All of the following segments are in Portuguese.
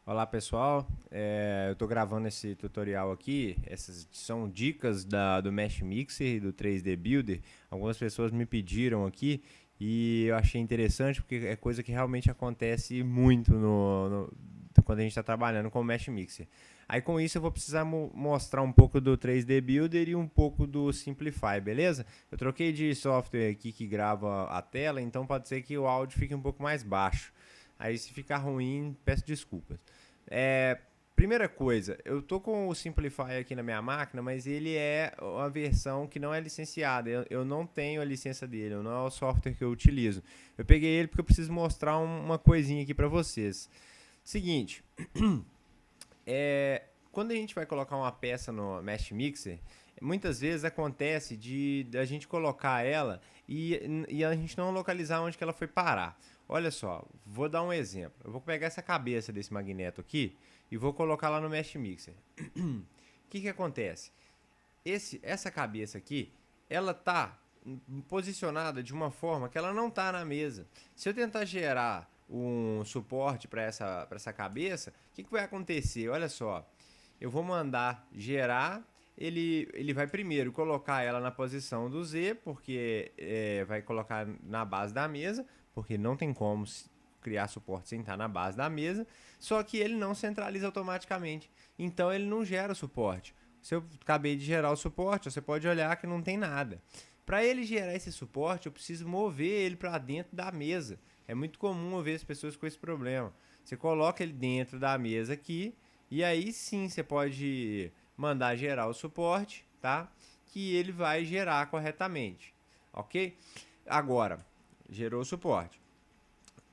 Olá pessoal, eu estou gravando esse tutorial aqui, essas são dicas do Mesh Mixer e do 3D Builder. Algumas pessoas me pediram aqui e eu achei interessante porque é coisa que realmente acontece muito quando a gente está trabalhando com o Mesh Mixer. Aí com isso eu vou precisar mostrar um pouco do 3D Builder e um pouco do Simplify, beleza? Eu troquei de software aqui que grava a tela, então pode ser que o áudio fique um pouco mais baixo. Aí se ficar ruim, peço desculpas. É, primeira coisa, eu tô com o Simplify aqui na minha máquina, mas ele é uma versão que não é licenciada. Eu não tenho a licença dele, não é o software que eu utilizo. Eu peguei ele porque eu preciso mostrar uma coisinha aqui pra vocês. Seguinte, quando a gente vai colocar uma peça no Mesh Mixer, muitas vezes acontece de a gente colocar ela e a gente não localizar onde que ela foi parar. Olha só, vou dar um exemplo. Eu vou pegar essa cabeça desse magneto aqui e vou colocar lá no Mesh Mixer. O que acontece? Essa cabeça aqui, ela tá posicionada de uma forma que ela não tá na mesa. Se eu tentar gerar um suporte para essa cabeça, o que vai acontecer? Olha só, eu vou mandar gerar, ele vai primeiro colocar ela na posição do Z, porque vai colocar na base da mesa, porque não tem como criar suporte sem estar na base da mesa, só que ele não centraliza automaticamente, então ele não gera o suporte. Se eu acabei de gerar o suporte, você pode olhar que não tem nada. Para ele gerar esse suporte, eu preciso mover ele para dentro da mesa. É muito comum eu ver as pessoas com esse problema. Você coloca ele dentro da mesa aqui, e aí sim você pode mandar gerar o suporte, tá? Que ele vai gerar corretamente, ok? Agora, gerou o suporte.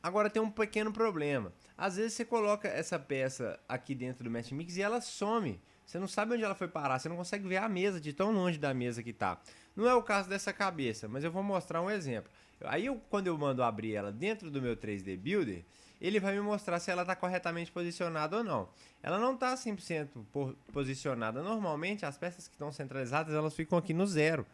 Agora tem um pequeno problema. Às vezes você coloca essa peça aqui dentro do Mesh Mix e ela some. Você não sabe onde ela foi parar, você não consegue ver a mesa de tão longe da mesa que tá. Não é o caso dessa cabeça, mas eu vou mostrar um exemplo. Aí quando eu mando abrir ela dentro do meu 3D Builder, ele vai me mostrar se ela está corretamente posicionada ou não. Ela não está 100% posicionada. Normalmente as peças que estão centralizadas elas ficam aqui no zero.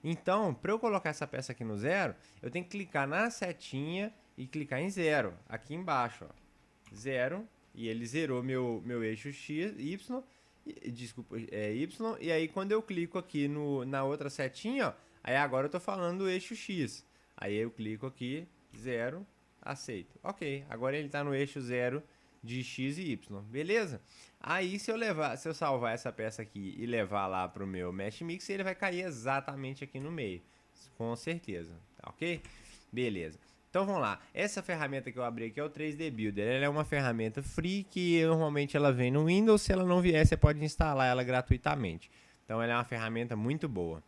Então, para eu colocar essa peça aqui no zero, eu tenho que clicar na setinha e clicar em zero, aqui embaixo, ó. Zero, e ele zerou meu eixo X, Y, desculpa, Y, e aí quando eu clico aqui na outra setinha, ó, aí agora eu tô falando do eixo X. Aí eu clico aqui, zero, aceito. Ok, agora ele tá no eixo zero de X e Y, beleza? Aí se eu salvar essa peça aqui e levar lá pro meu Mesh Mix, ele vai cair exatamente aqui no meio, com certeza, tá ok? Beleza. Então vamos lá, essa ferramenta que eu abri aqui é o 3D Builder, ela é uma ferramenta free que normalmente ela vem no Windows, se ela não vier você pode instalar ela gratuitamente. Então ela é uma ferramenta muito boa.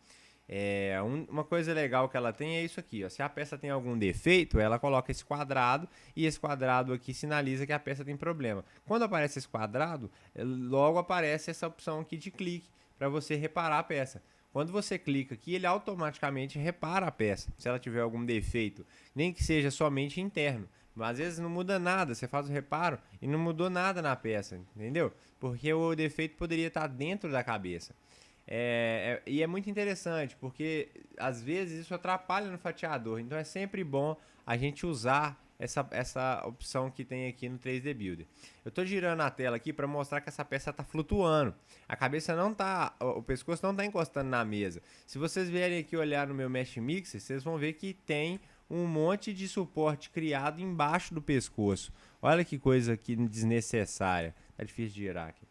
Uma coisa legal que ela tem é isso aqui, ó. Se a peça tem algum defeito, ela coloca esse quadrado e esse quadrado aqui sinaliza que a peça tem problema. Quando aparece esse quadrado, logo aparece essa opção aqui de clique para você reparar a peça. Quando você clica aqui, ele automaticamente repara a peça, se ela tiver algum defeito, nem que seja somente interno. Mas às vezes não muda nada, você faz o reparo e não mudou nada na peça, entendeu? Porque o defeito poderia estar dentro da cabeça. E é muito interessante, porque às vezes isso atrapalha no fatiador. Então é sempre bom a gente usar essa opção que tem aqui no 3D Builder. Eu estou girando a tela aqui para mostrar que essa peça está flutuando. A cabeça não está, o pescoço não está encostando na mesa. Se vocês vierem aqui olhar no meu Mesh Mixer, vocês vão ver que tem um monte de suporte criado embaixo do pescoço. Olha que coisa aqui desnecessária. Tá difícil de girar aqui.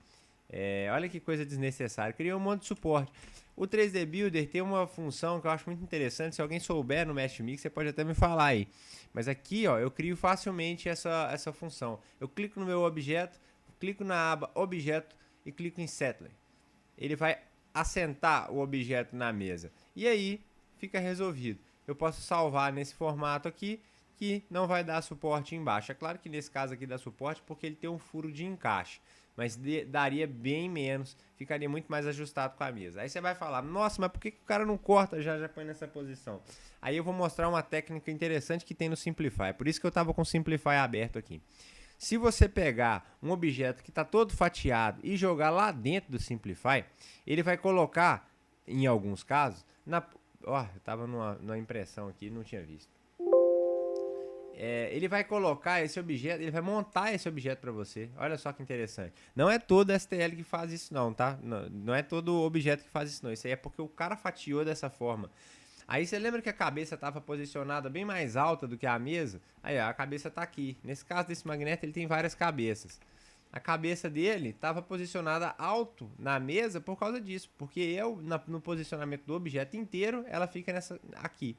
Olha que coisa desnecessária. Criou um monte de suporte. O 3D Builder tem uma função que eu acho muito interessante. Se alguém souber no Mesh Mix, você pode até me falar aí. Mas aqui, ó, eu crio facilmente essa função. Eu clico no meu objeto, clico na aba Objeto e clico em Settler. Ele vai assentar o objeto na mesa. E aí, fica resolvido. Eu posso salvar nesse formato aqui, que não vai dar suporte embaixo. É claro que nesse caso aqui dá suporte porque ele tem um furo de encaixe. Mas daria bem menos, ficaria muito mais ajustado com a mesa. Aí você vai falar, nossa, mas por que o cara não corta já põe nessa posição? Aí eu vou mostrar uma técnica interessante que tem no Simplify. Por isso que eu estava com o Simplify aberto aqui. Se você pegar um objeto que está todo fatiado e jogar lá dentro do Simplify, ele vai colocar, em alguns casos, eu estava numa impressão aqui e não tinha visto. ele vai colocar esse objeto, ele vai montar esse objeto para você. Olha só que interessante. Não é todo STL que faz isso não, tá? Não é todo objeto que faz isso não. Isso aí é porque o cara fatiou dessa forma. Aí você lembra que a cabeça estava posicionada bem mais alta do que a mesa? Aí ó, a cabeça está aqui. Nesse caso desse magneto ele tem várias cabeças. A cabeça dele estava posicionada alto na mesa por causa disso. Porque no posicionamento do objeto inteiro, ela fica aqui.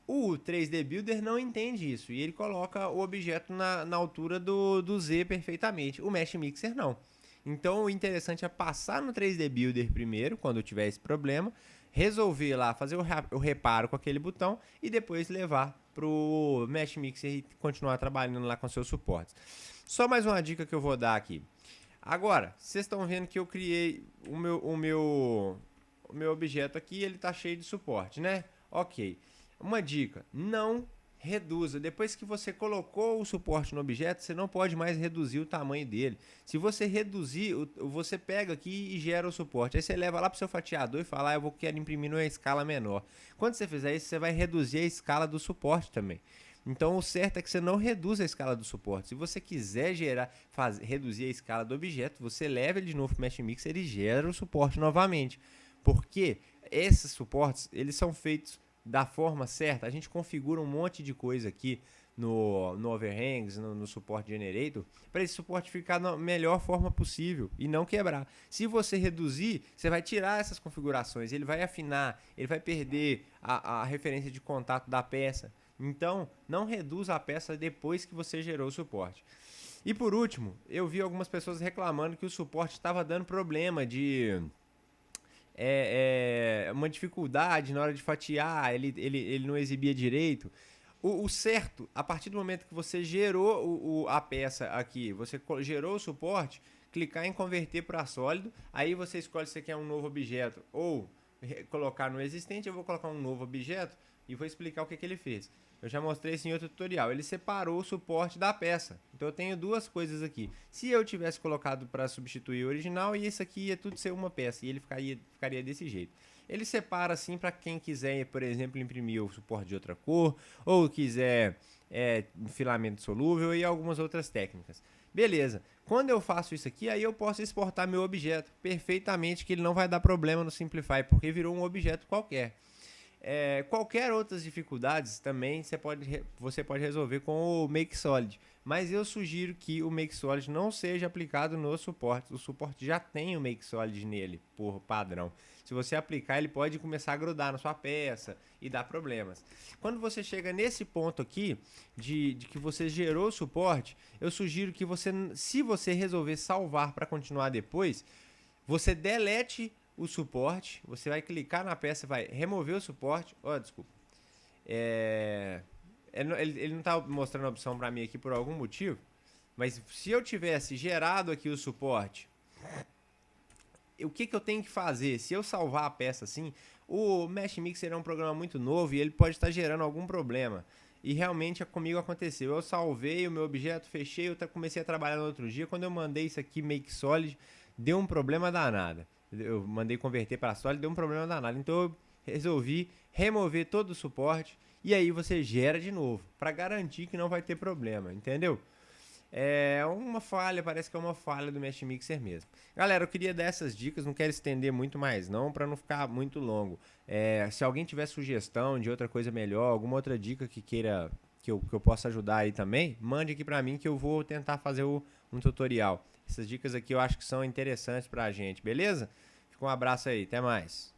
O 3D Builder não entende isso e ele coloca o objeto na altura do Z perfeitamente. O Mesh Mixer não. Então o interessante é passar no 3D Builder primeiro, quando tiver esse problema, resolver lá, fazer o reparo com aquele botão e depois levar para o Mesh Mixer e continuar trabalhando lá com seus suportes. Só mais uma dica que eu vou dar aqui. Agora, vocês estão vendo que eu criei o meu objeto aqui, ele está cheio de suporte, né? Ok. Uma dica, não reduza. Depois que você colocou o suporte no objeto, você não pode mais reduzir o tamanho dele. Se você reduzir, você pega aqui e gera o suporte. Aí você leva lá para o seu fatiador e fala, eu quero imprimir numa escala menor. Quando você fizer isso, você vai reduzir a escala do suporte também. Então o certo é que você não reduza a escala do suporte. Se você quiser reduzir a escala do objeto, você leva ele de novo para o Mesh Mixer e gera o suporte novamente. Porque esses suportes, eles são feitos da forma certa. A gente configura um monte de coisa aqui no Overhangs, no Support Generator, para esse suporte ficar da melhor forma possível e não quebrar. Se você reduzir, você vai tirar essas configurações, ele vai afinar, ele vai perder a referência de contato da peça. Então, não reduza a peça depois que você gerou o suporte. E por último, eu vi algumas pessoas reclamando que o suporte estava dando problema de... uma dificuldade na hora de fatiar, ele não exibia direito. O certo, a partir do momento que você gerou a peça aqui, você gerou o suporte, clicar em converter para sólido, aí você escolhe se você quer um novo objeto ou colocar no existente. Eu vou colocar um novo objeto e vou explicar o que ele fez. Eu já mostrei isso em outro tutorial. Ele separou o suporte da peça. Então eu tenho duas coisas aqui. Se eu tivesse colocado para substituir o original, e isso aqui ia tudo ser uma peça, e ele ficaria desse jeito. Ele separa assim para quem quiser, por exemplo, imprimir o suporte de outra cor, ou quiser um filamento solúvel e algumas outras técnicas. Beleza. Quando eu faço isso aqui, aí eu posso exportar meu objeto perfeitamente, que ele não vai dar problema no Simplify, porque virou um objeto qualquer. Qualquer outras dificuldades também você pode resolver com o Make Solid, mas eu sugiro que o Make Solid não seja aplicado no suporte. O suporte já tem o Make Solid nele, por padrão. Se você aplicar, ele pode começar a grudar na sua peça e dar problemas. Quando você chega nesse ponto aqui, de que você gerou o suporte, eu sugiro que se você resolver salvar para continuar depois, você delete o suporte, você vai clicar na peça, vai remover o suporte. Desculpa. Ele não está mostrando a opção para mim aqui por algum motivo, mas se eu tivesse gerado aqui o suporte, o que eu tenho que fazer? Se eu salvar a peça assim, o Mesh Mixer é um programa muito novo e ele pode estar gerando algum problema. E realmente comigo aconteceu. Eu salvei o meu objeto, fechei, eu comecei a trabalhar no outro dia. Quando eu mandei isso aqui, Make Solid, deu um problema danado. Eu mandei converter para Solid, deu um problema danado. Então eu resolvi remover todo o suporte e aí você gera de novo, para garantir que não vai ter problema, entendeu? É uma falha, parece que é uma falha do Mesh Mixer mesmo. Galera, eu queria dar essas dicas, não quero estender muito mais não, para não ficar muito longo. Se alguém tiver sugestão de outra coisa melhor, alguma outra dica que queira que eu possa ajudar aí também, mande aqui para mim que eu vou tentar fazer um tutorial. Essas dicas aqui eu acho que são interessantes pra gente, beleza? Fica um abraço aí, até mais.